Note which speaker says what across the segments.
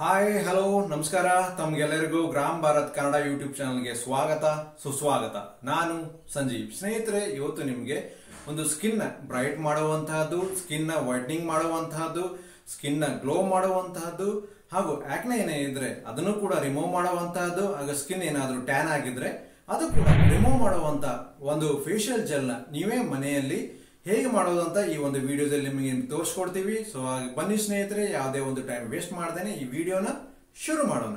Speaker 1: Hi hello ನಮಸ್ಕಾರ ತಮಗೆಲ್ಲರಿಗೂ gram Bharat Kannada YouTube ಚಾನಲ್ಗೆ ಸ್ವಾಗತ ಸುಸ್ವಾಗತ. ನಾನು ಸಂಜೀವ್. ಸ್ನೇಹಿತರೆ, ಇವತ್ತು ನಿಮಗೆ ಒಂದು ಸ್ಕಿನ್ ಬ್ರೈಟ್ ಮಾಡುವಂತಹದ್ದು, ಸ್ಕಿನ್ ವೈಟ್ನಿಂಗ್ ಮಾಡುವಂತಹದ್ದು, ಸ್ಕಿನ್ ಗ್ಲೋ ಮಾಡುವಂತಹದ್ದು ಹಾಗೂ ಆಕ್ನೆ ಏನೇ ಇದ್ರೆ ಅದನ್ನು ಕೂಡ ರಿಮೂವ್ ಮಾಡುವಂತಹದ್ದು, ಆಗ ಸ್ಕಿನ್ ಏನಾದರೂ ಟ್ಯಾನ್ ಆಗಿದ್ರೆ ಅದು ಕೂಡ ರಿಮೂವ್ ಮಾಡುವಂತ ಒಂದು ಫೇಶಿಯಲ್ ಜೆಲ್ ನ ನೀವೇ ಮನೆಯಲ್ಲಿ ಹೇಗೆ ಮಾಡೋದು ಅಂತ ಈ ಒಂದು ವಿಡಿಯೋದಲ್ಲಿ ನಿಮಗೆ ತೋರಿಸ್ಕೊಡ್ತೀವಿ. ಸೊ ಬನ್ನಿ ಸ್ನೇಹಿತರೆ, ಯಾವುದೇ ಒಂದು ಟೈಮ್ ವೇಸ್ಟ್ ಮಾಡ್ದೇನೆ ಈ ವಿಡಿಯೋನ ಶುರು ಮಾಡೋಣ.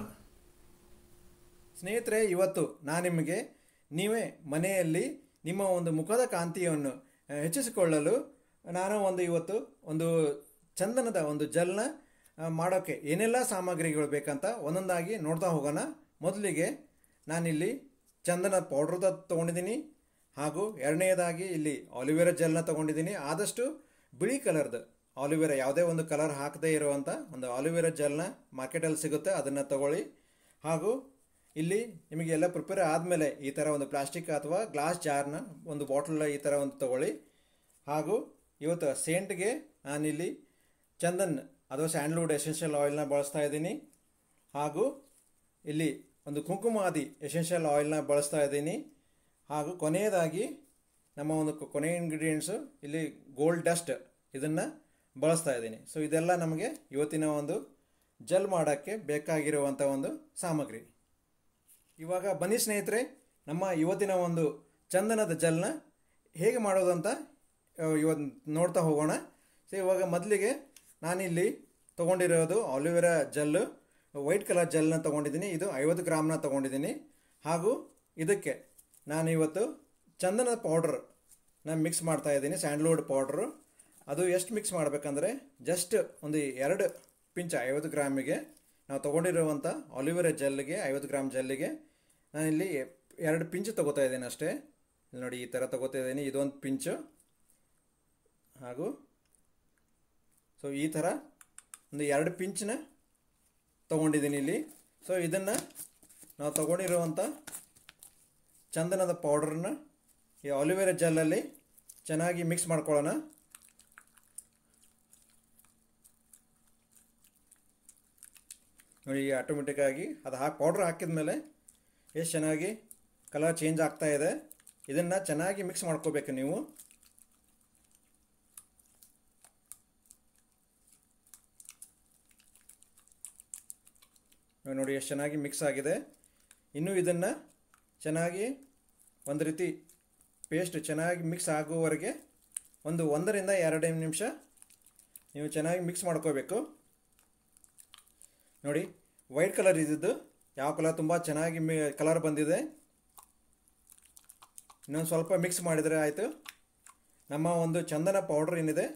Speaker 1: ಸ್ನೇಹಿತರೆ, ಇವತ್ತು ನಾನು ನಿಮಗೆ ನೀವೇ ಮನೆಯಲ್ಲಿ ನಿಮ್ಮ ಒಂದು ಮುಖದ ಕಾಂತಿಯನ್ನು ಹೆಚ್ಚಿಸಿಕೊಳ್ಳಲು ನಾನು ಇವತ್ತು ಒಂದು ಚಂದನದ ಒಂದು ಜೆಲ್ನ ಮಾಡೋಕ್ಕೆ ಏನೆಲ್ಲ ಸಾಮಗ್ರಿಗಳು ಬೇಕಂತ ಒಂದೊಂದಾಗಿ ನೋಡ್ತಾ ಹೋಗೋಣ. ಮೊದಲಿಗೆ ನಾನಿಲ್ಲಿ ಚಂದನ ಪೌಡ್ರ್ ತೊಗೊಂಡಿದ್ದೀನಿ, ಹಾಗೂ ಎರಡನೆಯದಾಗಿ ಇಲ್ಲಿ ಆಲಿವೇರಾ ಜೆಲ್ನ ತೊಗೊಂಡಿದ್ದೀನಿ. ಆದಷ್ಟು ಬಿಳಿ ಕಲರ್ದು ಆಲಿವೇರಾ, ಯಾವುದೇ ಒಂದು ಕಲರ್ ಹಾಕದೇ ಇರುವಂಥ ಒಂದು ಆಲಿವೇರಾ ಜೆಲ್ನ ಮಾರ್ಕೆಟಲ್ಲಿ ಸಿಗುತ್ತೆ, ಅದನ್ನು ತಗೊಳ್ಳಿ. ಹಾಗೂ ಇಲ್ಲಿ ನಿಮಗೆ ಎಲ್ಲ ಪ್ರಿಪೇರ್ ಆದಮೇಲೆ ಈ ಥರ ಒಂದು ಪ್ಲಾಸ್ಟಿಕ್ ಅಥವಾ ಗ್ಲಾಸ್ ಜಾರ್ನ ಒಂದು ಬಾಟಲ್ ಈ ಥರ ಒಂದು ತಗೊಳ್ಳಿ. ಹಾಗೂ ಇವತ್ತು ಸೆಂಟ್ಗೆ ನಾನಿಲ್ಲಿ ಚಂದನ್ ಅಥವಾ ಸ್ಯಾಂಡಲ್ವುಡ್ ಎಸೆನ್ಷಿಯಲ್ ಆಯಿಲ್ನ ಬಳಸ್ತಾ ಇದ್ದೀನಿ. ಹಾಗೂ ಇಲ್ಲಿ ಒಂದು ಕುಂಕುಮಾದಿ ಎಸೆನ್ಷಿಯಲ್ ಆಯಿಲ್ನ ಬಳಸ್ತಾ ಇದ್ದೀನಿ. ಹಾಗೂ ಕೊನೆಯದಾಗಿ ನಮ್ಮ ಒಂದು ಕೊನೆಯ ಇಂಗ್ರೀಡಿಯೆಂಟ್ಸು ಇಲ್ಲಿ ಗೋಲ್ಡ್ ಡಸ್ಟ್, ಇದನ್ನು ಬಳಸ್ತಾ ಇದ್ದೀನಿ. ಸೊ ಇದೆಲ್ಲ ನಮಗೆ ಇವತ್ತಿನ ಒಂದು ಜೆಲ್ ಮಾಡೋಕ್ಕೆ ಬೇಕಾಗಿರುವಂಥ ಒಂದು ಸಾಮಗ್ರಿ. ಇವಾಗ ಬನ್ನಿ ಸ್ನೇಹಿತರೆ, ನಮ್ಮ ಇವತ್ತಿನ ಒಂದು ಚಂದನದ ಜೆಲ್ನ ಹೇಗೆ ಮಾಡೋದಂತ ಇವತ್ತು ನೋಡ್ತಾ ಹೋಗೋಣ. ಸೊ ಇವಾಗ ಮೊದಲಿಗೆ ನಾನಿಲ್ಲಿ ತೊಗೊಂಡಿರೋದು ಆಲಿವೇರಾ ಜೆಲ್ಲು, ವೈಟ್ ಕಲರ್ ಜೆಲ್ನ ತೊಗೊಂಡಿದ್ದೀನಿ. ಇದು 50 ಗ್ರಾಮ್ನ ತೊಗೊಂಡಿದ್ದೀನಿ. ಹಾಗೂ ಇದಕ್ಕೆ ನಾನು ಇವತ್ತು ಚಂದನದ ಪೌಡ್ರನ್ನ ಮಿಕ್ಸ್ ಮಾಡ್ತಾ ಇದ್ದೀನಿ, ಸ್ಯಾಂಡಲ್ವುಡ್ ಪೌಡ್ರು. ಅದು ಎಷ್ಟು ಮಿಕ್ಸ್ ಮಾಡಬೇಕಂದ್ರೆ ಜಸ್ಟ್ ಒಂದು 2 ಪಿಂಚ್ 50 ಗ್ರಾಮಿಗೆ ನಾವು ತೊಗೊಂಡಿರುವಂಥ ಆಲಿವೇರಾ ಜೆಲ್ಗೆ, 50 ಗ್ರಾಮ್ ಜೆಲ್ಲಿಗೆ ನಾನಿಲ್ಲಿ 2 ಪಿಂಚ್ ತೊಗೋತಾ ಇದ್ದೀನಿ ಅಷ್ಟೇ. ನೋಡಿ, ಈ ಥರ ತೊಗೋತಾ ಇದ್ದೀನಿ, ಇದೊಂದು ಪಿಂಚು. ಹಾಗೂ ಸೊ ಈ ಥರ ಒಂದು 2 ಪಿಂಚನ್ನ ತೊಗೊಂಡಿದ್ದೀನಿ ಇಲ್ಲಿ. ಸೊ ಇದನ್ನು ನಾವು ತೊಗೊಂಡಿರುವಂಥ ಚಂದನದ ಪೌಡ್ರನ್ನ ಈ ಆಲಿವೇರಾ ಜೆಲ್ಲಲ್ಲಿ ಚೆನ್ನಾಗಿ ಮಿಕ್ಸ್ ಮಾಡ್ಕೊಳ್ಳೋಣ. ನೋಡಿ, ಆಟೋಮೆಟಿಕ್ಕಾಗಿ ಅದು ಪೌಡ್ರ್ ಹಾಕಿದ ಮೇಲೆ ಎಷ್ಟು ಚೆನ್ನಾಗಿ ಕಲರ್ ಚೇಂಜ್ ಆಗ್ತಾ ಇದೆ. ಇದನ್ನು ಚೆನ್ನಾಗಿ ಮಿಕ್ಸ್ ಮಾಡ್ಕೋಬೇಕು ನೀವು. ನೋಡಿ, ಎಷ್ಟು ಚೆನ್ನಾಗಿ ಮಿಕ್ಸ್ ಆಗಿದೆ. ಇನ್ನೂ ಇದನ್ನು ಚೆನ್ನಾಗಿ ಒಂದು ರೀತಿ ಪೇಸ್ಟ್ ಚೆನ್ನಾಗಿ ಮಿಕ್ಸ್ ಆಗುವವರೆಗೆ 1 ರಿಂದ 2 ನಿಮಿಷ ನೀವು ಚೆನ್ನಾಗಿ ಮಿಕ್ಸ್ ಮಾಡ್ಕೋಬೇಕು. ನೋಡಿ, ವೈಟ್ ಕಲರ್ ಇದ್ದಿದ್ದು ಯಾವ ಕಲರ್ ತುಂಬ ಚೆನ್ನಾಗಿ ಕಲರ್ ಬಂದಿದೆ. ಇನ್ನೊಂದು ಸ್ವಲ್ಪ ಮಿಕ್ಸ್ ಮಾಡಿದರೆ ಆಯಿತು. ನಮ್ಮ ಒಂದು ಚಂದನ ಪೌಡ್ರ್ ಏನಿದೆ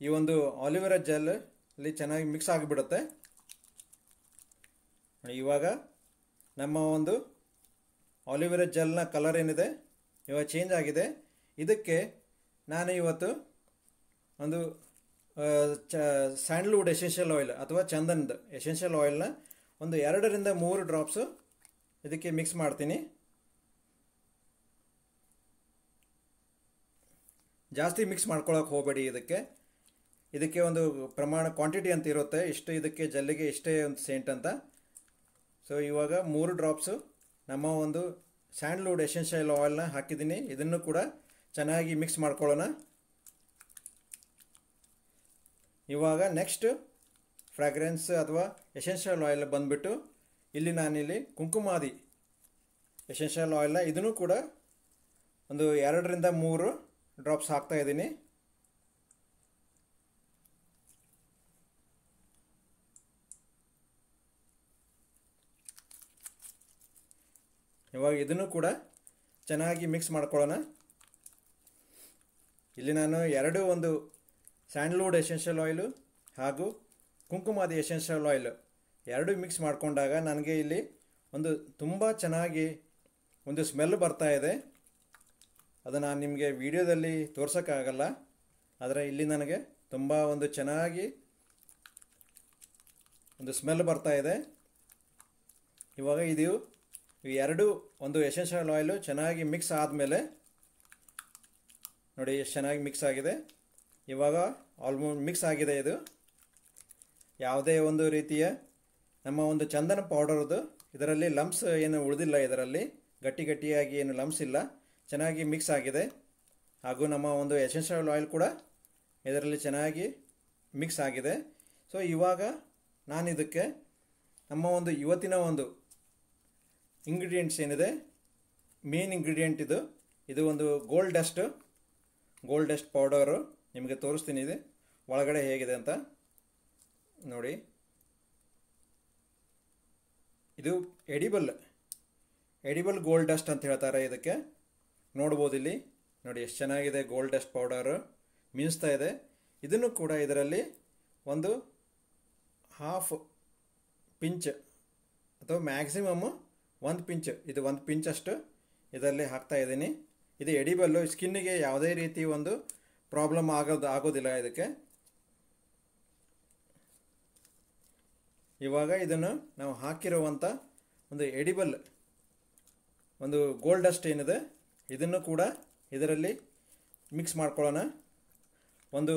Speaker 1: ಈ ಒಂದು ಆಲಿವೇರಾ ಜೆಲ್ ಅಲ್ಲಿ ಚೆನ್ನಾಗಿ ಮಿಕ್ಸ್ ಆಗಿಬಿಡುತ್ತೆ. ಇವಾಗ ನಮ್ಮ ಒಂದು ಆಲಿವೇರಾ ಜೆಲ್ನ ಕಲರ್ ಏನಿದೆ ಇವಾಗ ಚೇಂಜ್ ಆಗಿದೆ. ಇದಕ್ಕೆ ನಾನು ಇವತ್ತು ಒಂದು ಸ್ಯಾಂಡಲ್ವುಡ್ ಎಸೆನ್ಷಿಯಲ್ ಆಯಿಲ್ ಅಥವಾ ಚಂದನದ ಎಸೆನ್ಷಿಯಲ್ ಆಯಿಲ್ನ ಒಂದು 2 ರಿಂದ 3 ಡ್ರಾಪ್ಸು ಇದಕ್ಕೆ ಮಿಕ್ಸ್ ಮಾಡ್ತೀನಿ. ಜಾಸ್ತಿ ಮಿಕ್ಸ್ ಮಾಡ್ಕೊಳ್ಳೋಕೆ ಹೋಗಬೇಡಿ. ಇದಕ್ಕೆ ಒಂದು ಪ್ರಮಾಣ ಕ್ವಾಂಟಿಟಿ ಅಂತ ಇರುತ್ತೆ, ಇಷ್ಟು ಇದಕ್ಕೆ ಜೆಲ್ಲಿಗೆ ಇಷ್ಟೇ ಒಂದು ಸೆಂಟ್ ಅಂತ. ಸೊ ಇವಾಗ 3 ಡ್ರಾಪ್ಸು ನಮ್ಮ ಒಂದು ಸ್ಯಾಂಡಲ್ವುಡ್ ಎಸೆನ್ಷಿಯಲ್ ಆಯಿಲ್ನ ಹಾಕಿದ್ದೀನಿ. ಇದನ್ನು ಕೂಡ ಚೆನ್ನಾಗಿ ಮಿಕ್ಸ್ ಮಾಡ್ಕೊಳ್ಳೋಣ. ಇವಾಗ ನೆಕ್ಸ್ಟ್ ಫ್ರಾಗ್ರೆನ್ಸ್ ಅಥವಾ ಎಸೆನ್ಷಿಯಲ್ ಆಯಿಲ್ ಬಂದುಬಿಟ್ಟು ಇಲ್ಲಿ ನಾನಿಲ್ಲಿ ಕುಂಕುಮಾದಿ ಎಸೆನ್ಷಿಯಲ್ ಆಯಿಲ್ನ ಇದನ್ನು ಕೂಡ ಒಂದು 2 ರಿಂದ 3 ಡ್ರಾಪ್ಸ್ ಹಾಕ್ತಾ ಇದ್ದೀನಿ. ಇವಾಗ ಇದನ್ನು ಕೂಡ ಚೆನ್ನಾಗಿ ಮಿಕ್ಸ್ ಮಾಡ್ಕೊಳ್ಳೋಣ. ಇಲ್ಲಿ ನಾನು ಒಂದು ಸ್ಯಾಂಡಲ್ವುಡ್ ಎಸೆನ್ಷಿಯಲ್ ಆಯಿಲು ಹಾಗೂ ಕುಂಕುಮಾದಿ ಎಸೆನ್ಷಿಯಲ್ ಆಯಿಲ್ 2 ಮಿಕ್ಸ್ ಮಾಡಿಕೊಂಡಾಗ ನನಗೆ ಇಲ್ಲಿ ಒಂದು ತುಂಬ ಚೆನ್ನಾಗಿ ಒಂದು ಸ್ಮೆಲ್ ಬರ್ತಾ ಇದೆ. ಅದು ನಾನು ನಿಮಗೆ ವಿಡಿಯೋದಲ್ಲಿ ತೋರ್ಸೋಕ್ಕಾಗಲ್ಲ, ಆದರೆ ಇಲ್ಲಿ ನನಗೆ ತುಂಬ ಒಂದು ಚೆನ್ನಾಗಿ ಒಂದು ಸ್ಮೆಲ್ ಬರ್ತಾ ಇದೆ. ಇವಾಗ ಇದು ಒಂದು ಎಸೆನ್ಷಿಯಲ್ ಆಯಿಲು ಚೆನ್ನಾಗಿ ಮಿಕ್ಸ್ ಆದಮೇಲೆ ನೋಡಿ ಎಷ್ಟು ಚೆನ್ನಾಗಿ ಮಿಕ್ಸ್ ಆಗಿದೆ. ಇವಾಗ ಆಲ್ಮೋಸ್ಟ್ ಮಿಕ್ಸ್ ಆಗಿದೆ. ಇದು ಯಾವುದೇ ಒಂದು ರೀತಿಯ ನಮ್ಮ ಒಂದು ಚಂದನ ಪೌಡರ್ದು ಇದರಲ್ಲಿ ಲಂಪ್ಸ್ ಏನು ಉಳಿದಿಲ್ಲ, ಇದರಲ್ಲಿ ಗಟ್ಟಿ ಗಟ್ಟಿಯಾಗಿ ಏನು ಲಂಪ್ಸ್ ಇಲ್ಲ, ಚೆನ್ನಾಗಿ ಮಿಕ್ಸ್ ಆಗಿದೆ. ಹಾಗೂ ನಮ್ಮ ಒಂದು ಎಸೆನ್ಷಿಯಲ್ ಆಯಿಲ್ ಕೂಡ ಇದರಲ್ಲಿ ಚೆನ್ನಾಗಿ ಮಿಕ್ಸ್ ಆಗಿದೆ. ಸೊ ಇವಾಗ ನಾನು ಇದಕ್ಕೆ ನಮ್ಮ ಒಂದು ಇವತ್ತಿನ ಒಂದು ಇಂಗ್ರೀಡಿಯೆಂಟ್ಸ್ ಏನಿದೆ, ಮೇನ್ ಇಂಗ್ರೀಡಿಯೆಂಟ್ ಇದು ಒಂದು ಗೋಲ್ಡ್ ಡಸ್ಟ್ ಪೌಡರು ನಿಮಗೆ ತೋರಿಸ್ತೀನಿ. ಇದೆ ಒಳಗಡೆ ಹೇಗಿದೆ ಅಂತ ನೋಡಿ. ಇದು ಎಡಿಬಲ್ ಗೋಲ್ಡ್ ಡಸ್ಟ್ ಅಂತ ಹೇಳ್ತಾರೆ ಇದಕ್ಕೆ. ನೋಡ್ಬೋದು ಇಲ್ಲಿ ನೋಡಿ ಎಷ್ಟು ಚೆನ್ನಾಗಿದೆ, ಗೋಲ್ಡ್ ಡಸ್ಟ್ ಪೌಡರು ಮಿಂಚ್ತಾ ಇದೆ. ಇದನ್ನು ಕೂಡ ಇದರಲ್ಲಿ ಒಂದು ಹಾಫ್ ಪಿಂಚ್ ಅಥವಾ ಮ್ಯಾಕ್ಸಿಮಮ್ 1 ಪಿಂಚ್, ಇದು 1 ಪಿಂಚ್ ಅಷ್ಟು ಇದರಲ್ಲಿ ಹಾಕ್ತಾ ಇದ್ದೀನಿ. ಇದು ಎಡಿಬಲ್ಲು, ಸ್ಕಿನ್ನಿಗೆ ಯಾವುದೇ ರೀತಿ ಒಂದು ಪ್ರಾಬ್ಲಮ್ ಆಗೋದಿಲ್ಲ ಇದಕ್ಕೆ. ಇವಾಗ ಇದನ್ನು ನಾವು ಹಾಕಿರುವಂಥ ಒಂದು ಎಡಿಬಲ್ ಒಂದು ಗೋಲ್ಡ್ ಡಸ್ಟ್ ಏನಿದೆ ಇದನ್ನು ಕೂಡ ಇದರಲ್ಲಿ ಮಿಕ್ಸ್ ಮಾಡ್ಕೊಳ್ಳೋಣ. ಒಂದು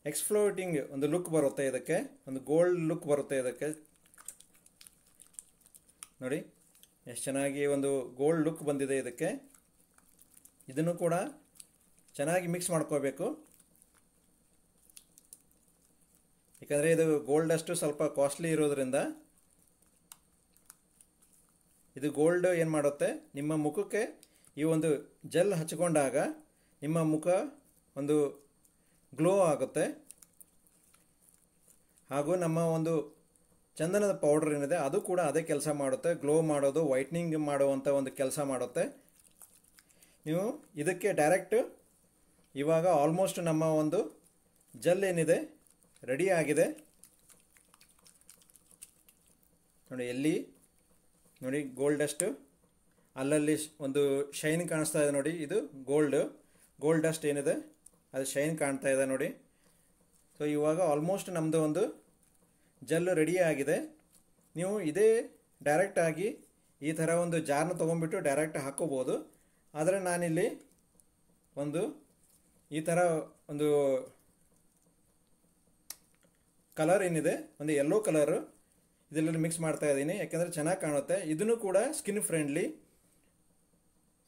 Speaker 1: ಎಕ್ಸ್ಫ್ಲೋಟಿಂಗ್ ಒಂದು ಲುಕ್ ಬರುತ್ತೆ ಇದಕ್ಕೆ, ಒಂದು ಗೋಲ್ಡ್ ಲುಕ್ ಬರುತ್ತೆ ಇದಕ್ಕೆ. ನೋಡಿ ಎಷ್ಟು ಚೆನ್ನಾಗಿ ಒಂದು ಗೋಲ್ಡ್ ಲುಕ್ ಬಂದಿದೆ ಇದಕ್ಕೆ. ಇದನ್ನು ಕೂಡ ಚೆನ್ನಾಗಿ ಮಿಕ್ಸ್ ಮಾಡ್ಕೋಬೇಕು, ಯಾಕಂದರೆ ಇದು ಗೋಲ್ಡ್ ಅಷ್ಟು ಸ್ವಲ್ಪ ಕಾಸ್ಟ್ಲಿ ಇರೋದ್ರಿಂದ. ಇದು ಗೋಲ್ಡ್ ಏನು ಮಾಡುತ್ತೆ, ನಿಮ್ಮ ಮುಖಕ್ಕೆ ಈ ಒಂದು ಜೆಲ್ ಹಚ್ಕೊಂಡಾಗ ನಿಮ್ಮ ಮುಖ ಒಂದು ಗ್ಲೋ ಆಗುತ್ತೆ. ಹಾಗೂ ನಮ್ಮ ಒಂದು ಚಂದನದ ಪೌಡರ್ ಏನಿದೆ ಅದು ಕೂಡ ಅದೇ ಕೆಲಸ ಮಾಡುತ್ತೆ, ಗ್ಲೋ ಮಾಡೋದು, ವೈಟ್ನಿಂಗ್ ಮಾಡುವಂಥ ಒಂದು ಕೆಲಸ ಮಾಡುತ್ತೆ. ನೀವು ಇದಕ್ಕೆ ಡೈರೆಕ್ಟ್ ಇವಾಗ ಆಲ್ಮೋಸ್ಟ್ ನಮ್ಮ ಒಂದು ಜೆಲ್ ಏನಿದೆ ರೆಡಿ ಆಗಿದೆ. ನೋಡಿ ಎಲ್ಲಿ ನೋಡಿ ಗೋಲ್ಡ್ ಡಸ್ಟ್ ಅಲ್ಲಲ್ಲಿ ಒಂದು ಶೈನ್ ಕಾಣಿಸ್ತಾ ಇದೆ ನೋಡಿ, ಇದು ಗೋಲ್ಡ್ ಡಸ್ಟ್ ಏನಿದೆ ಅದು ಶೈನ್ ಕಾಣ್ತಾ ಇದೆ ನೋಡಿ. ಸೊ ಇವಾಗ ಆಲ್ಮೋಸ್ಟ್ ನಮ್ಮದು ಒಂದು ಜೆಲ್ ರೆಡಿ ಆಗಿದೆ. ನೀವು ಇದೇ ಡೈರೆಕ್ಟಾಗಿ ಈ ಥರ ಒಂದು ಜಾರ್ನ ತೊಗೊಂಡ್ಬಿಟ್ಟು ಡೈರೆಕ್ಟ್ ಹಾಕ್ಕೋಬೋದು. ಆದರೆ ನಾನಿಲ್ಲಿ ಒಂದು ಈ ಥರ ಒಂದು ಕಲರ್ ಏನಿದೆ ಒಂದು ಯೆಲ್ಲೋ ಕಲರು ಇದರಲ್ಲಿ ಮಿಕ್ಸ್ ಮಾಡ್ತಾ ಇದ್ದೀನಿ, ಯಾಕೆಂದರೆ ಚೆನ್ನಾಗಿ ಕಾಣುತ್ತೆ. ಇದನ್ನು ಕೂಡ ಸ್ಕಿನ್ ಫ್ರೆಂಡ್ಲಿ.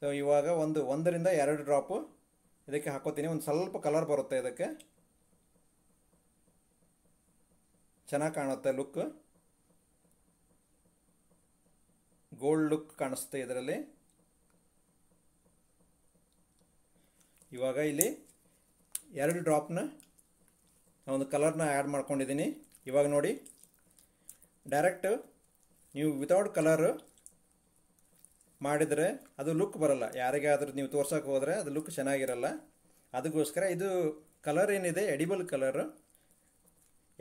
Speaker 1: ಸೊ ಇವಾಗ 1 ರಿಂದ 2 ಡ್ರಾಪು ಇದಕ್ಕೆ ಹಾಕೋತೀನಿ. ಒಂದು ಸ್ವಲ್ಪ ಕಲರ್ ಬರುತ್ತೆ ಇದಕ್ಕೆ, ಚೆನ್ನಾಗಿ ಕಾಣುತ್ತೆ ಲುಕ್, ಗೋಲ್ಡ್ ಲುಕ್ ಕಾಣಿಸುತ್ತೆ ಇದರಲ್ಲಿ. ಇವಾಗ ಇಲ್ಲಿ 2 ಡ್ರಾಪ್ನ ಒಂದು ಕಲರ್ನ ಆ್ಯಡ್ ಮಾಡ್ಕೊಂಡಿದ್ದೀನಿ. ಇವಾಗ ನೋಡಿ ಡೈರೆಕ್ಟ್ ನೀವು ವಿತೌಟ್ ಕಲರ್ ಮಾಡಿದರೆ ಅದು ಲುಕ್ ಬರಲ್ಲ, ಯಾರಿಗಾದರೂ ನೀವು ತೋರ್ಸೋಕೆ ಹೋದರೆ ಅದು ಲುಕ್ ಚೆನ್ನಾಗಿರಲ್ಲ. ಅದಕ್ಕೋಸ್ಕರ ಇದು ಕಲರ್ ಏನಿದೆ ಎಡಿಬಲ್ ಕಲರ್,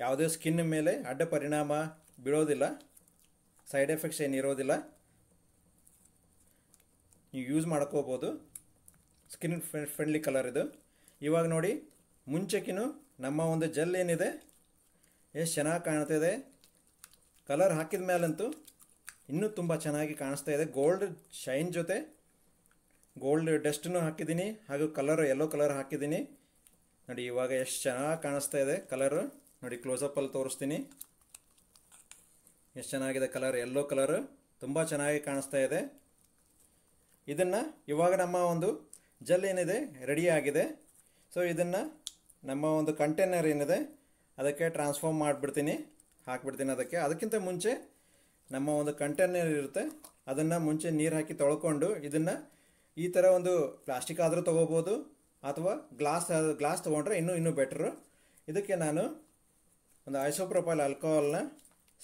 Speaker 1: ಯಾವುದೇ ಸ್ಕಿನ್ ಮೇಲೆ ಅಡ್ಡ ಪರಿಣಾಮ ಬೀಳೋದಿಲ್ಲ, ಸೈಡ್ ಎಫೆಕ್ಟ್ಸ್ ಏನಿರೋದಿಲ್ಲ, ನೀವು ಯೂಸ್ ಮಾಡ್ಕೋಬೋದು. ಸ್ಕಿನ್ ಫ್ರೆಂಡ್ಲಿ ಕಲರ್ ಇದು. ಇವಾಗ ನೋಡಿ ಮುಂಚೆಕಿನೂ ನಮ್ಮ ಒಂದು ಜೆಲ್ ಏನಿದೆ ಎಷ್ಟು ಚೆನ್ನಾಗಿ ಕಾಣ್ತಿದೆ, ಕಲರ್ ಹಾಕಿದ ಮೇಲಂತೂ ಇನ್ನೂ ತುಂಬ ಚೆನ್ನಾಗಿ ಕಾಣಿಸ್ತಾ ಇದೆ. ಗೋಲ್ಡ್ ಶೈನ್ ಜೊತೆ ಗೋಲ್ಡ್ ಡಸ್ಟನ್ನು ಹಾಕಿದ್ದೀನಿ, ಹಾಗೂ ಕಲರ್ ಯೆಲ್ಲೋ ಕಲರ್ ಹಾಕಿದ್ದೀನಿ ನೋಡಿ. ಇವಾಗ ಎಷ್ಟು ಚೆನ್ನಾಗಿ ಕಾಣಿಸ್ತಾ ಇದೆ ಕಲರು ನೋಡಿ, ಕ್ಲೋಸಪ್ಪಲ್ಲಿ ತೋರಿಸ್ತೀನಿ. ಎಷ್ಟು ಚೆನ್ನಾಗಿದೆ ಕಲರ್, ಯೆಲ್ಲೋ ಕಲರು ತುಂಬ ಚೆನ್ನಾಗಿ ಕಾಣಿಸ್ತಾ ಇದೆ. ಇದನ್ನು ಇವಾಗ ನಮ್ಮ ಒಂದು ಜೆಲ್ ಏನಿದೆ ರೆಡಿ ಆಗಿದೆ. ಸೊ ಇದನ್ನು ನಮ್ಮ ಒಂದು ಕಂಟೈನರ್ ಏನಿದೆ ಅದಕ್ಕೆ ಟ್ರಾನ್ಸ್ಫಾರ್ಮ್ ಮಾಡಿಬಿಡ್ತೀನಿ, ಹಾಕ್ಬಿಡ್ತೀನಿ ಅದಕ್ಕಿಂತ ಮುಂಚೆ ನಮ್ಮ ಒಂದು ಕಂಟೈನರ್ ಇರುತ್ತೆ, ಅದನ್ನು ಮುಂಚೆ ನೀರು ಹಾಕಿ ತೊಳ್ಕೊಂಡು ಇದನ್ನು ಈ ಥರ ಒಂದು ಪ್ಲಾಸ್ಟಿಕ್ ಆದರೂ ತೊಗೋಬೋದು, ಅಥವಾ ಗ್ಲಾಸ್ ತೊಗೊಂಡ್ರೆ ಇನ್ನೂ ಬೆಟ್ರು. ಇದಕ್ಕೆ ನಾನು ಒಂದು ಐಸೋಪ್ರೊಪೈಲ್ ಆಲ್ಕೋಹಾಲ್ನ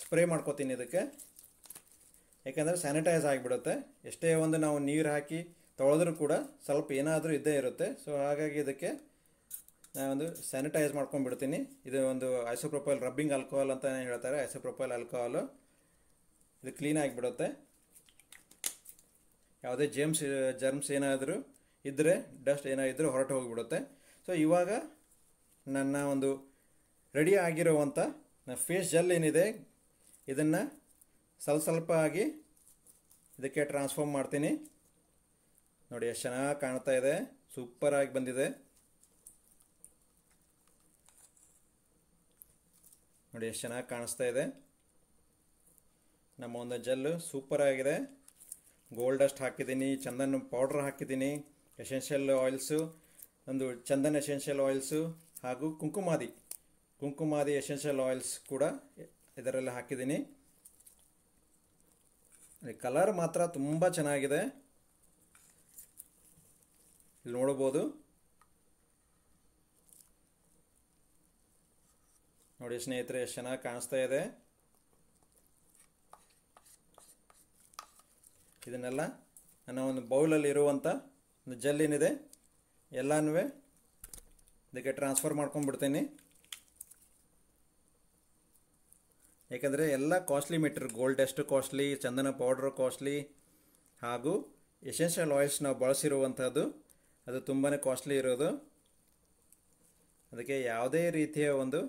Speaker 1: ಸ್ಪ್ರೇ ಮಾಡ್ಕೋತೀನಿ ಇದಕ್ಕೆ, ಯಾಕೆಂದರೆ ಸ್ಯಾನಿಟೈಸ್ ಆಗಿಬಿಡುತ್ತೆ. ಎಷ್ಟೇ ಒಂದು ನಾವು ನೀರು ಹಾಕಿ ತೊಳೆದ್ರೂ ಕೂಡ ಸ್ವಲ್ಪ ಏನಾದರೂ ಇದ್ದೇ ಇರುತ್ತೆ. ಸೊ ಹಾಗಾಗಿ ಇದಕ್ಕೆ ನಾನೊಂದು ಸ್ಯಾನಿಟೈಸ್ ಮಾಡ್ಕೊಂಡ್ಬಿಡ್ತೀನಿ. ಇದು ಒಂದು ಐಸೋಪ್ರೊಪೈಲ್ ರಬ್ಬಿಂಗ್ ಆಲ್ಕೋಹಾಲ್ ಅಂತ ಹೇಳ್ತಾರೆ, ಐಸೋಪ್ರೊಪೈಲ್ ಆಲ್ಕೋಹಾಲು. ಇದು ಕ್ಲೀನ್ ಆಗಿಬಿಡುತ್ತೆ, ಯಾವುದೇ ಜರ್ಮ್ಸ್ ಏನಾದರೂ ಇದ್ದರೆ, ಡಸ್ಟ್ ಏನಾದರೂ ಹೊರಟು ಹೋಗಿಬಿಡುತ್ತೆ. ಸೊ ಇವಾಗ ನನ್ನ ಒಂದು ರೆಡಿ ಆಗಿರುವಂಥ ಫೇಸ್ ಜೆಲ್ ಏನಿದೆ ಇದನ್ನು ಸ್ವಲ್ಪ ಆಗಿ ಇದಕ್ಕೆ ಟ್ರಾನ್ಸ್ಫಾರ್ಮ್ ಮಾಡ್ತೀನಿ. ನೋಡಿ ಎಷ್ಟು ಚೆನ್ನಾಗಿ ಕಾಣ್ತಾ ಇದೆ, ಸೂಪರಾಗಿ ಬಂದಿದೆ ನೋಡಿ, ಎಷ್ಟು ಚೆನ್ನಾಗಿ ಕಾಣಿಸ್ತಾ ಇದೆ. ನಮ್ಮ ಒಂದು ಜೆಲ್ ಸೂಪರ್ ಆಗಿದೆ. ಗೋಲ್ಡ್ ಡಸ್ಟ್ ಹಾಕಿದ್ದೀನಿ, ಚಂದನ್ ಪೌಡ್ರ್ ಹಾಕಿದ್ದೀನಿ, ಎಸೆನ್ಷಿಯಲ್ ಆಯಿಲ್ಸು, ಒಂದು ಚಂದನ್ ಎಸೆನ್ಷಿಯಲ್ ಆಯಿಲ್ಸು ಹಾಗೂ ಕುಂಕುಮಾದಿ ಎಸೆನ್ಷಿಯಲ್ ಆಯಿಲ್ಸ್ ಕೂಡ ಇದರಲ್ಲಿ ಹಾಕಿದ್ದೀನಿ. ಕಲರ್ ಮಾತ್ರ ತುಂಬ ಚೆನ್ನಾಗಿದೆ, ಇಲ್ಲಿ ನೋಡ್ಬೋದು. ನೋಡಿ ಸ್ನೇಹಿತರೆ, ಎಷ್ಟು ಚೆನ್ನಾಗಿ ಕಾಣಿಸ್ತಾ ಇದೆ. ಇದನ್ನೆಲ್ಲ ನನ್ನ ಒಂದು ಬೌಲಲ್ಲಿ ಇರುವಂಥ ಒಂದು ಜೆಲ್ ಏನಿದೆ ಎಲ್ಲನೂ ಇದಕ್ಕೆ ಟ್ರಾನ್ಸ್ಫರ್ ಮಾಡ್ಕೊಂಡ್ಬಿಡ್ತೀನಿ. ಯಾಕಂದರೆ ಎಲ್ಲ costly material, gold dust costly, ಚಂದನ ಪೌಡ್ರ್ ಕಾಸ್ಟ್ಲಿ ಹಾಗೂ ಎಸೆನ್ಷಿಯಲ್ ಆಯಿಲ್ಸ್ ನಾವು ಬಳಸಿರುವಂಥದ್ದು ಅದು ತುಂಬಾ ಕಾಸ್ಟ್ಲಿ ಇರೋದು. ಅದಕ್ಕೆ ಯಾವುದೇ ರೀತಿಯ ಒಂದು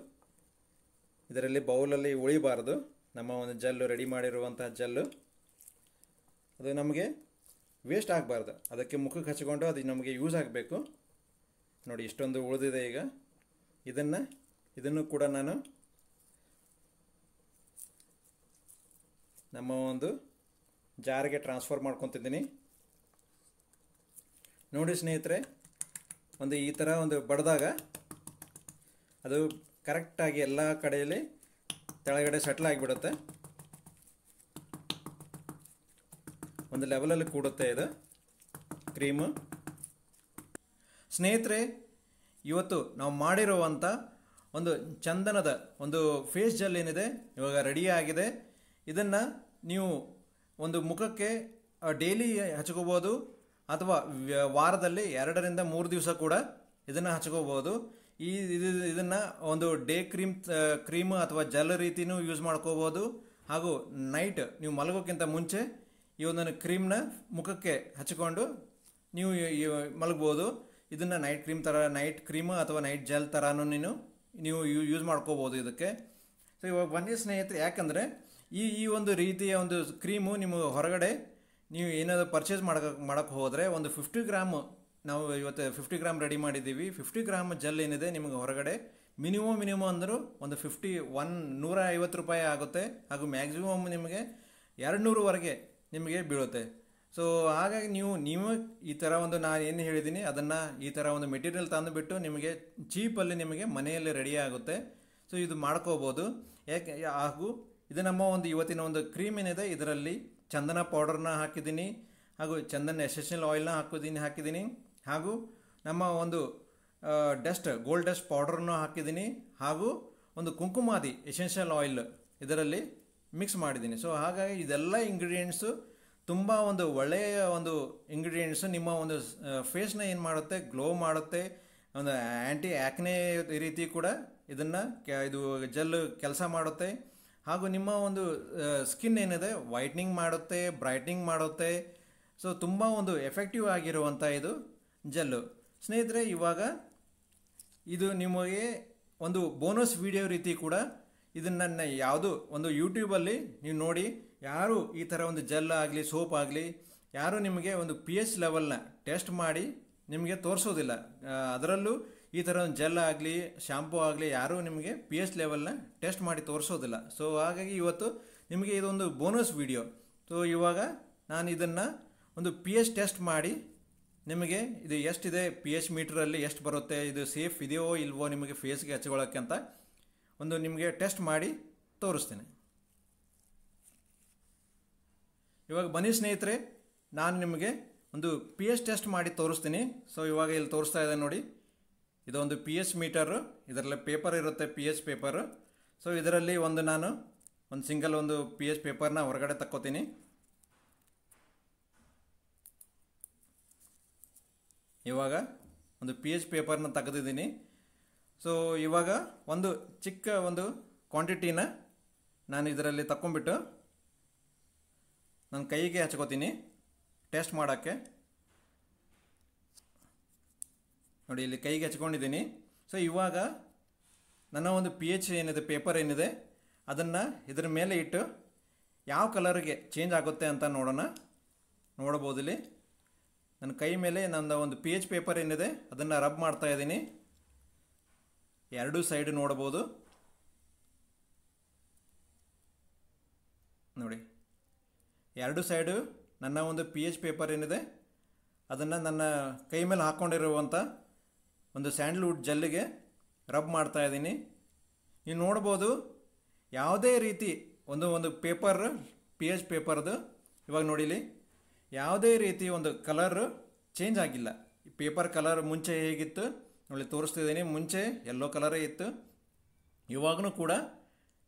Speaker 1: ಇದರಲ್ಲಿ ಬೌಲಲ್ಲಿ ಉಳಿಬಾರ್ದು. ನಮ್ಮ ಒಂದು ಜೆಲ್ಲು ರೆಡಿ ಮಾಡಿರುವಂಥ ಜೆಲ್ಲು ಅದು ನಮಗೆ ವೇಸ್ಟ್ ಆಗಬಾರ್ದು. ಅದಕ್ಕೆ ಮುಖಕ್ಕೆ ಹಚ್ಚಿಕೊಂಡು ಅದು ನಮಗೆ ಯೂಸ್ ಆಗಬೇಕು. ನೋಡಿ ಇಷ್ಟೊಂದು ಉಳಿದಿದೆ. ಈಗ ಇದನ್ನು ಕೂಡ ನಾನು ನಮ್ಮ ಒಂದು ಜಾರಿಗೆ ಟ್ರಾನ್ಸ್ಫರ್ ಮಾಡ್ಕೊತಿದ್ದೀನಿ. ನೋಡಿ ಸ್ನೇಹಿತರೆ, ಒಂದು ಈ ಥರ ಒಂದು ಬಡ್ದಾಗ ಅದು ಕರೆಕ್ಟಾಗಿ ಎಲ್ಲ ಕಡೆಯಲ್ಲಿ ಕೆಳಗಡೆ ಸೆಟ್ಲ್ ಆಗಿಬಿಡುತ್ತೆ, ಒಂದು ಲೆವೆಲಲ್ಲಿ ಕೂಡುತ್ತೆ ಇದು ಕ್ರೀಮು. ಸ್ನೇಹಿತರೆ, ಇವತ್ತು ನಾವು ಮಾಡಿರುವಂಥ ಒಂದು ಚಂದನದ ಒಂದು ಫೇಸ್ ಜೆಲ್ ಏನಿದೆ ಇವಾಗ ರೆಡಿ ಆಗಿದೆ. ಇದನ್ನು ನೀವು ಒಂದು ಮುಖಕ್ಕೆ ಡೈಲಿ ಹಚ್ಕೋಬೋದು ಅಥವಾ ವಾರದಲ್ಲಿ 2 ರಿಂದ 3 ದಿವಸ ಕೂಡ ಇದನ್ನು ಹಚ್ಕೋಬೋದು. ಇದನ್ನು ಒಂದು ಡೇ ಕ್ರೀಮ್ ಅಥವಾ ಜೆಲ್ ರೀತಿಯೂ ಯೂಸ್ ಮಾಡ್ಕೋಬೋದು. ಹಾಗೂ ನೈಟ್ ನೀವು ಮಲಗೋಕ್ಕಿಂತ ಮುಂಚೆ ಈ ಒಂದನ್ನು ಕ್ರೀಮ್ನ ಮುಖಕ್ಕೆ ಹಚ್ಚಿಕೊಂಡು ನೀವು ಮಲಗ್ಬೋದು. ಇದನ್ನು ನೈಟ್ ಕ್ರೀಮ್ ಅಥವಾ ನೈಟ್ ಜೆಲ್ ಥರನೂ ನೀವು ಯೂಸ್ ಮಾಡ್ಕೋಬೋದು ಇದಕ್ಕೆ. ಸೊ ಇವಾಗ ಬನ್ನಿ ಸ್ನೇಹಿತರೆ, ಯಾಕಂದರೆ ಈ ಒಂದು ರೀತಿಯ ಒಂದು ಕ್ರೀಮು ನಿಮಗೆ ಹೊರಗಡೆ ನೀವು ಏನಾದರೂ ಪರ್ಚೇಸ್ ಮಾಡೋಕ್ಕೆ ಹೋದರೆ ಒಂದು 50 ಗ್ರಾಮ್, ನಾವು ಇವತ್ತು 50 ಗ್ರಾಮ್ ರೆಡಿ ಮಾಡಿದ್ದೀವಿ. 50 ಗ್ರಾಮ್ ಜೆಲ್ ಏನಿದೆ ನಿಮಗೆ ಹೊರಗಡೆ ಮಿನಿಮಮ್ ಅಂದರೂ ಒಂದು 150 ರೂಪಾಯಿ ಆಗುತ್ತೆ. ಹಾಗೂ ಮ್ಯಾಕ್ಸಿಮಮ್ ನಿಮಗೆ 200ವರೆಗೆ ನಿಮಗೆ ಬೀಳುತ್ತೆ. ಸೊ ಹಾಗಾಗಿ ನೀವು ಈ ಥರ ಒಂದು ನಾನು ಏನು ಹೇಳಿದ್ದೀನಿ ಅದನ್ನು ಈ ಥರ ಒಂದು ಮೆಟೀರಿಯಲ್ ತಂದುಬಿಟ್ಟು ನಿಮಗೆ ಚೀಪಲ್ಲಿ ನಿಮಗೆ ಮನೆಯಲ್ಲಿ ರೆಡಿ ಆಗುತ್ತೆ. ಸೊ ಇದು ಮಾಡ್ಕೋಬೋದು. ಹಾಗೂ ಇದು ನಮ್ಮ ಒಂದು ಇವತ್ತಿನ ಒಂದು ಕ್ರೀಮ್ ಏನಿದೆ ಇದರಲ್ಲಿ ಚಂದನ ಪೌಡರ್ನ ಹಾಕಿದ್ದೀನಿ, ಹಾಗೂ ಚಂದನ ಎಸೆನ್ಷಿಯಲ್ ಆಯಿಲ್ನ ಹಾಕಿದ್ದೀನಿ, ಹಾಗೂ ನಮ್ಮ ಒಂದು ಗೋಲ್ಡ್ ಡಸ್ಟ್ ಪೌಡರ್ನ ಹಾಕಿದ್ದೀನಿ, ಹಾಗೂ ಒಂದು ಕುಂಕುಮಾದಿ ಎಸೆನ್ಷಿಯಲ್ ಆಯಿಲ್ ಇದರಲ್ಲಿ ಮಿಕ್ಸ್ ಮಾಡಿದ್ದೀನಿ. ಸೊ ಹಾಗಾಗಿ ಇದೆಲ್ಲ ಇಂಗ್ರೀಡಿಯೆಂಟ್ಸು ತುಂಬ ಒಂದು ಒಳ್ಳೆಯ ಒಂದು ಇಂಗ್ರೀಡಿಯೆಂಟ್ಸು ನಿಮ್ಮ ಒಂದು ಫೇಸ್ನ ಏನು ಮಾಡುತ್ತೆ, ಗ್ಲೋ ಮಾಡುತ್ತೆ. ಒಂದು ಆ್ಯಂಟಿ ಆ್ಯಕ್ನೆ ರೀತಿ ಕೂಡ ಇದು ಜೆಲ್ ಕೆಲಸ ಮಾಡುತ್ತೆ. ಹಾಗೂ ನಿಮ್ಮ ಒಂದು ಸ್ಕಿನ್ ಏನಿದೆ ವೈಟ್ನಿಂಗ್ ಮಾಡುತ್ತೆ, ಬ್ರೈಟ್ನಿಂಗ್ ಮಾಡುತ್ತೆ. ಸೊ ತುಂಬ ಒಂದು ಎಫೆಕ್ಟಿವ್ ಆಗಿರುವಂಥ ಇದು ಜೆಲ್ಲು. ಸ್ನೇಹಿತರೆ, ಇವಾಗ ಇದು ನಿಮಗೆ ಒಂದು ಬೋನಸ್ ವಿಡಿಯೋ ರೀತಿ ಕೂಡ ಇದನ್ನು ಯಾವುದು ಒಂದು ಯೂಟ್ಯೂಬಲ್ಲಿ ನೀವು ನೋಡಿ, ಯಾರು ಈ ಥರ ಒಂದು ಜೆಲ್ ಆಗಲಿ ಸೋಪ್ ಆಗಲಿ ಯಾರು ನಿಮಗೆ ಒಂದು pH ಲೆವೆಲ್ನ ಟೆಸ್ಟ್ ಮಾಡಿ ನಿಮಗೆ ತೋರಿಸೋದಿಲ್ಲ. ಅದರಲ್ಲೂ ಈ ಥರ ಒಂದು ಜೆಲ್ ಆಗಲಿ ಶಾಂಪೂ ಆಗಲಿ ಯಾರೂ ನಿಮಗೆ pH ಲೆವೆಲ್ನ ಟೆಸ್ಟ್ ಮಾಡಿ ತೋರಿಸೋದಿಲ್ಲ. ಸೊ ಹಾಗಾಗಿ ಇವತ್ತು ನಿಮಗೆ ಇದೊಂದು ಬೋನಸ್ ವಿಡಿಯೋ. ಸೊ ಇವಾಗ ನಾನು ಇದನ್ನು ಒಂದು pH ಟೆಸ್ಟ್ ಮಾಡಿ ನಿಮಗೆ ಇದು ಎಷ್ಟಿದೆ pH ಮೀಟ್ರಲ್ಲಿ ಎಷ್ಟು ಬರುತ್ತೆ, ಇದು ಸೇಫ್ ಇದೆಯೋ ಇಲ್ವೋ ನಿಮಗೆ ಫೇಸ್ಗೆ ಹಚ್ಕೊಳ್ಳೋಕ್ಕೆ ಅಂತ ಒಂದು ನಿಮಗೆ ಟೆಸ್ಟ್ ಮಾಡಿ ತೋರಿಸ್ತೀನಿ. ಇವಾಗ ಬನ್ನಿ ಸ್ನೇಹಿತರೆ, ನಾನು ನಿಮಗೆ ಒಂದು pH ಟೆಸ್ಟ್ ಮಾಡಿ ತೋರಿಸ್ತೀನಿ. ಸೊ ಇವಾಗ ಇಲ್ಲಿ ತೋರಿಸ್ತಾ ಇದೆ ನೋಡಿ, ಇದೊಂದು pH ಮೀಟರು, ಇದರಲ್ಲಿ ಪೇಪರ್ ಇರುತ್ತೆ pH ಪೇಪರು. ಸೊ ಇದರಲ್ಲಿ ನಾನು ಒಂದು ಸಿಂಗಲ್ ಒಂದು pH ಪೇಪರ್ನ ಹೊರಗಡೆ ತಕ್ಕೋತೀನಿ. ಇವಾಗ ಒಂದು pH ಪೇಪರ್ನ ತೆಗೆದಿದ್ದೀನಿ. ಸೊ ಇವಾಗ ಒಂದು ಚಿಕ್ಕ ಒಂದು ಕ್ವಾಂಟಿಟಿನ ನಾನು ಇದರಲ್ಲಿ ತಗೊಂಡ್ಬಿಟ್ಟು ನನ್ನ ಕೈಗೆ ಹಚ್ಕೋತೀನಿ ಟೆಸ್ಟ್ ಮಾಡೋಕ್ಕೆ. ನೋಡಿ ಇಲ್ಲಿ ಕೈಗೆ ಹಚ್ಕೊಂಡಿದ್ದೀನಿ. ಸೊ ಇವಾಗ ನನ್ನ ಒಂದು pH ಏನಿದೆ ಪೇಪರ್ ಏನಿದೆ ಅದನ್ನು ಇದರ ಮೇಲೆ ಇಟ್ಟು ಯಾವ ಕಲರ್ಗೆ ಚೇಂಜ್ ಆಗುತ್ತೆ ಅಂತ ನೋಡಬಹುದು. ಇಲ್ಲಿ ನನ್ನ ಕೈ ಮೇಲೆ ನನ್ನ ಒಂದು pH ಪೇಪರ್ ಏನಿದೆ ಅದನ್ನು ರಬ್ ಮಾಡ್ತಾ ಇದ್ದೀನಿ. ಎರಡೂ ಸೈಡ್ ನೋಡ್ಬೋದು ನೋಡಿ, ಎರಡು ಸೈಡು ನನ್ನ ಒಂದು ಪಿ ಎಚ್ ಪೇಪರ್ ಏನಿದೆ ಅದನ್ನು ನನ್ನ ಕೈ ಮೇಲೆ ಹಾಕ್ಕೊಂಡಿರುವಂಥ ಒಂದು ಸ್ಯಾಂಡಲ್ವುಡ್ ಜೆಲ್ಲಿಗೆ ರಬ್ ಮಾಡ್ತಾ ಇದ್ದೀನಿ. ನೀವು ನೋಡ್ಬೋದು ಯಾವುದೇ ರೀತಿ ಒಂದು ಪೇಪರ್ ಪಿ ಎಚ್ ಪೇಪರ್ದು ಇವಾಗ ನೋಡಿಲಿ ಯಾವುದೇ ರೀತಿ ಒಂದು ಕಲರ್ ಚೇಂಜ್ ಆಗಿಲ್ಲ. ಪೇಪರ್ ಕಲರ್ ಮುಂಚೆ ಹೇಗಿತ್ತು ನೋಡಿ ತೋರಿಸ್ತಿದ್ದೀನಿ. ಮುಂಚೆ ಯೆಲ್ಲೋ ಕಲರೇ ಇತ್ತು, ಇವಾಗೂ ಕೂಡ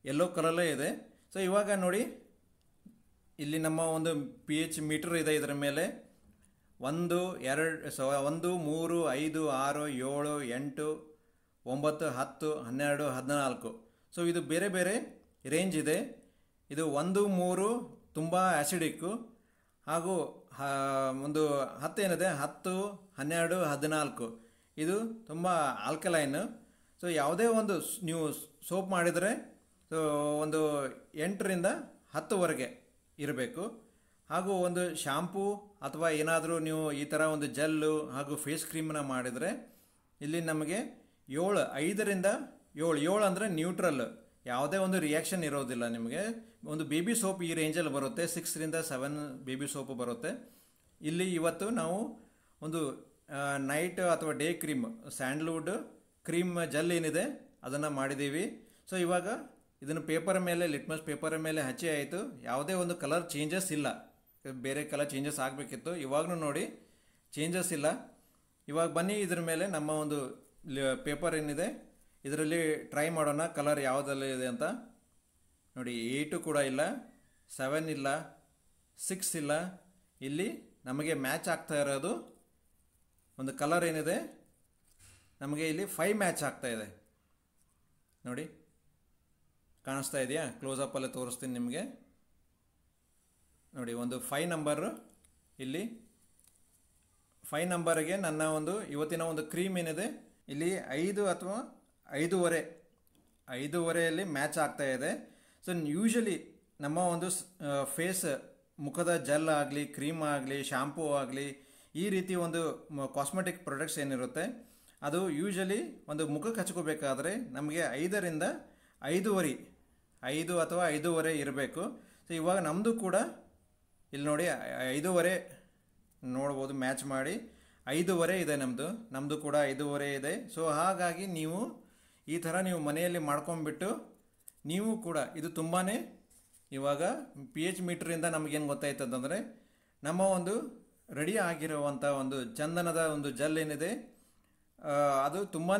Speaker 1: ಯೆಲ್ಲೋ ಕಲರೇ ಇದೆ. ಸೊ ಇವಾಗ ನೋಡಿ ಇಲ್ಲಿ ನಮ್ಮ ಒಂದು ಪಿ ಎಚ್ ಮೀಟರ್ ಇದೆ. ಇದರ ಮೇಲೆ 1 2 1 3 5 6 7 8 9 10 12 14. ಸೊ ಇದು ಬೇರೆ ಬೇರೆ ರೇಂಜ್ ಇದೆ. ಇದು 1 3 ತುಂಬ ಆ್ಯಸಿಡಿಕ್ಕು, ಹಾಗೂ ಒಂದು 10 ಏನಿದೆ 10 12 14 ಇದು ತುಂಬ ಆಲ್ಕಲೈನ್. ಸೊ ಯಾವುದೇ ಒಂದು ನೀವು ಸೋಪ್ ಮಾಡಿದರೆ ಸೊ ಒಂದು 8ರಿಂದ 10ವರೆಗೆ ಇರಬೇಕು. ಹಾಗೂ ಒಂದು ಶಾಂಪೂ ಅಥವಾ ಏನಾದರೂ ನೀವು ಈ ಥರ ಒಂದು ಜೆಲ್ಲು ಹಾಗೂ ಫೇಸ್ ಕ್ರೀಮನ್ನ ಮಾಡಿದರೆ ಇಲ್ಲಿ ನಮಗೆ 5ರಿಂದ 7 ಅಂದರೆ ನ್ಯೂಟ್ರಲ್, ಯಾವುದೇ ಒಂದು ರಿಯಾಕ್ಷನ್ ಇರೋದಿಲ್ಲ. ನಿಮಗೆ ಒಂದು ಬೇಬಿ ಸೋಪ್ ಈ ರೇಂಜಲ್ಲಿ ಬರುತ್ತೆ, 6ರಿಂದ 7 ಬೇಬಿ ಸೋಪು ಬರುತ್ತೆ. ಇಲ್ಲಿ ಇವತ್ತು ನಾವು ಒಂದು ನೈಟ್ ಅಥವಾ day cream Sandalwood cream gel ಏನಿದೆ ಅದನ್ನು ಮಾಡಿದ್ದೀವಿ. ಸೊ ಇವಾಗ ಇದನ್ನು ಪೇಪರ್ ಮೇಲೆ ಲಿಟ್ಮಸ್ ಪೇಪರ್ ಮೇಲೆ ಹಚ್ಚಿ ಆಯಿತು. ಯಾವುದೇ ಒಂದು ಕಲರ್ ಚೇಂಜಸ್ ಇಲ್ಲ, ಬೇರೆ ಕಲರ್ ಚೇಂಜಸ್ ಆಗಬೇಕಿತ್ತು, ಇವಾಗೂ ನೋಡಿ ಚೇಂಜಸ್ ಇಲ್ಲ. ಇವಾಗ ಬನ್ನಿ ಇದ್ರ ಮೇಲೆ ನಮ್ಮ ಒಂದು ಪೇಪರ್ ಏನಿದೆ ಇದರಲ್ಲಿ ಟ್ರೈ ಮಾಡೋಣ ಕಲರ್ ಯಾವುದೆಲ್ಲ ಇದೆ ಅಂತ. ನೋಡಿ 8 ಕೂಡ ಇಲ್ಲ, 7 ಇಲ್ಲ, 6 ಇಲ್ಲ. ಇಲ್ಲಿ ನಮಗೆ ಮ್ಯಾಚ್ ಆಗ್ತಾ ಇರೋದು ಒಂದು ಕಲರ್ ಏನಿದೆ ನಮಗೆ ಇಲ್ಲಿ 5 ಮ್ಯಾಚ್ ಆಗ್ತಾ ಇದೆ. ನೋಡಿ ಕಾಣಿಸ್ತಾ ಇದೆಯಾ? ಕ್ಲೋಸಪ್ಪಲ್ಲೇ ತೋರಿಸ್ತೀನಿ ನಿಮಗೆ. ನೋಡಿ ಒಂದು 5 ನಂಬರು, ಇಲ್ಲಿ 5 ನಂಬರ್ಗೆ ನನ್ನ ಒಂದು ಇವತ್ತಿನ ಒಂದು ಕ್ರೀಮ್ ಏನಿದೆ ಇಲ್ಲಿ 5 ಅಥವಾ 5.5 ಮ್ಯಾಚ್ ಆಗ್ತಾ ಇದೆ. ಸೊ ಯೂಶಲಿ ನಮ್ಮ ಒಂದು ಫೇಸ್ ಮುಖದ ಜೆಲ್ ಆಗಲಿ ಕ್ರೀಮ್ ಆಗಲಿ ಶಾಂಪೂ ಆಗಲಿ ಈ ರೀತಿ ಒಂದು ಕಾಸ್ಮೆಟಿಕ್ ಪ್ರಾಡಕ್ಟ್ಸ್ ಏನಿರುತ್ತೆ ಅದು ಯೂಶಲಿ ಒಂದು ಮುಖಕ್ಕೆ ಹಚ್ಕೋಬೇಕಾದ್ರೆ ನಮಗೆ 5ರಿಂದ 5.5 5 ಅಥವಾ 5.5 ಇರಬೇಕು. ಸೊ ಇವಾಗ ನಮ್ಮದು ಕೂಡ ಇಲ್ಲಿ ನೋಡಿ 5.5 ನೋಡ್ಬೋದು, ಮ್ಯಾಚ್ ಮಾಡಿ 5.5 ಇದೆ ನಮ್ಮದು ಕೂಡ 5.5 ಇದೆ. ಸೊ ಹಾಗಾಗಿ ನೀವು ಈ ಥರ ನೀವು ಮನೆಯಲ್ಲಿ ಮಾಡ್ಕೊಂಡ್ಬಿಟ್ಟು ನೀವು ಕೂಡ ಇದು ತುಂಬಾ ಇವಾಗ ಪಿ ಎಚ್ ಮೀಟ್ರಿಂದ ನಮಗೇನು ಗೊತ್ತಾಯ್ತದಂದರೆ ನಮ್ಮ ಒಂದು ರೆಡಿ ಆಗಿರುವಂಥ ಒಂದು ಚಂದನದ ಒಂದು ಜೆಲ್ ಏನಿದೆ ಅದು ತುಂಬಾ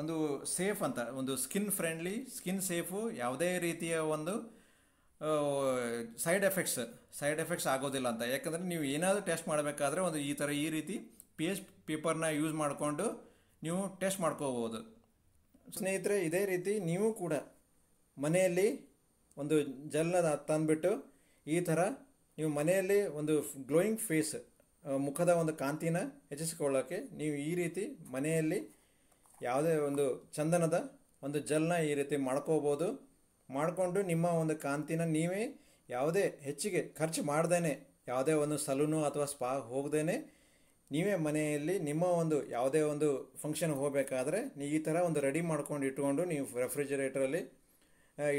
Speaker 1: ಒಂದು ಸೇಫ್ ಅಂತ, ಒಂದು ಸ್ಕಿನ್ ಫ್ರೆಂಡ್ಲಿ, ಸ್ಕಿನ್ ಸೇಫು, ಯಾವುದೇ ರೀತಿಯ ಒಂದು ಸೈಡ್ ಎಫೆಕ್ಟ್ಸ್ ಆಗೋದಿಲ್ಲ ಅಂತ. ಯಾಕಂದರೆ ನೀವು ಏನಾದರೂ ಟೆಸ್ಟ್ ಮಾಡಬೇಕಾದ್ರೆ ಒಂದು ಈ ರೀತಿ ಪಿ ಎಚ್ ಪೇಪರ್ನ ಯೂಸ್ ಮಾಡಿಕೊಂಡು ನೀವು ಟೆಸ್ಟ್ ಮಾಡ್ಕೋಬೋದು. ಸ್ನೇಹಿತರೆ, ಇದೇ ರೀತಿ ನೀವು ಕೂಡ ಮನೆಯಲ್ಲಿ ಒಂದು ಜೆಲ್ನ ತಂದುಬಿಟ್ಟು ಈ ಥರ ನೀವು ಮನೆಯಲ್ಲಿ ಒಂದು ಗ್ಲೋಯಿಂಗ್ ಫೇಸ್ ಮುಖದ ಒಂದು ಕಾಂತಿನ ಹೆಚ್ಚಿಸಿಕೊಳ್ಳೋಕ್ಕೆ ನೀವು ಈ ರೀತಿ ಮನೆಯಲ್ಲಿ ಯಾವುದೇ ಒಂದು ಚಂದನದ ಒಂದು ಜೆಲ್ನ ಈ ರೀತಿ ಮಾಡ್ಕೋಬೋದು. ಮಾಡಿಕೊಂಡು ನಿಮ್ಮ ಒಂದು ಕಾಂತಿನ ನೀವೇ ಯಾವುದೇ ಹೆಚ್ಚಿಗೆ ಖರ್ಚು ಮಾಡ್ದೇ, ಯಾವುದೇ ಒಂದು ಸಲೂನು ಅಥವಾ ಸ್ಪಾ ಹೋಗದೇ ನೀವೇ ಮನೆಯಲ್ಲಿ ನಿಮ್ಮ ಒಂದು ಯಾವುದೇ ಒಂದು ಫಂಕ್ಷನ್ ಹೋಗಬೇಕಾದ್ರೆ ನೀವು ಈ ಥರ ಒಂದು ರೆಡಿ ಮಾಡ್ಕೊಂಡು ಇಟ್ಕೊಂಡು ನೀವು ರೆಫ್ರಿಜರೇಟರಲ್ಲಿ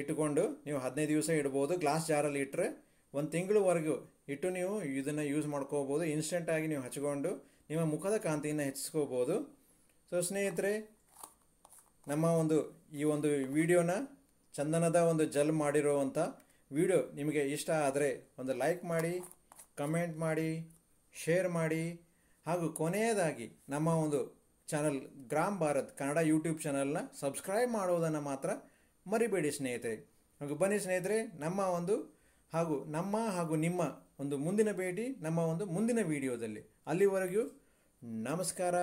Speaker 1: ಇಟ್ಕೊಂಡು ನೀವು 15 ದಿವಸ ಇಡ್ಬೋದು. ಗ್ಲಾಸ್ ಜಾರಲ್ಲಿ ಇಟ್ಟರೆ 1 ತಿಂಗಳವರೆಗೂ ಇಟ್ಟು ನೀವು ಇದನ್ನು ಯೂಸ್ ಮಾಡ್ಕೋಬೋದು. ಇನ್ಸ್ಟೆಂಟಾಗಿ ನೀವು ಹಚ್ಕೊಂಡು ನಿಮ್ಮ ಮುಖದ ಕಾಂತಿಯನ್ನು ಹೆಚ್ಚಿಸ್ಕೋಬೋದು. ಸೊ ಸ್ನೇಹಿತರೆ, ನಮ್ಮ ಈ ಒಂದು ವಿಡಿಯೋನ ಚಂದನದ ಒಂದು ಜೆಲ್ ಮಾಡಿರುವಂಥ ವಿಡಿಯೋ ನಿಮಗೆ ಇಷ್ಟ ಆದರೆ ಒಂದು ಲೈಕ್ ಮಾಡಿ, ಕಮೆಂಟ್ ಮಾಡಿ, ಶೇರ್ ಮಾಡಿ, ಹಾಗೂ ಕೊನೆಯದಾಗಿ ನಮ್ಮ ಒಂದು channel gram Bharat Kannada YouTube ಚಾನಲ್ನ ಸಬ್ಸ್ಕ್ರೈಬ್ ಮಾಡೋದನ್ನು ಮಾತ್ರ ಮರಿಬೇಡಿ ಸ್ನೇಹಿತರೆ. ಹಾಗೂ ಬನ್ನಿ ಸ್ನೇಹಿತರೆ, ನಮ್ಮ ಹಾಗೂ ನಿಮ್ಮ ಒಂದು ಮುಂದಿನ ಭೇಟಿ ನಮ್ಮ ಒಂದು ಮುಂದಿನ ವಿಡಿಯೋದಲ್ಲಿ. ಅಲ್ಲಿವರೆಗೂ ನಮಸ್ಕಾರ.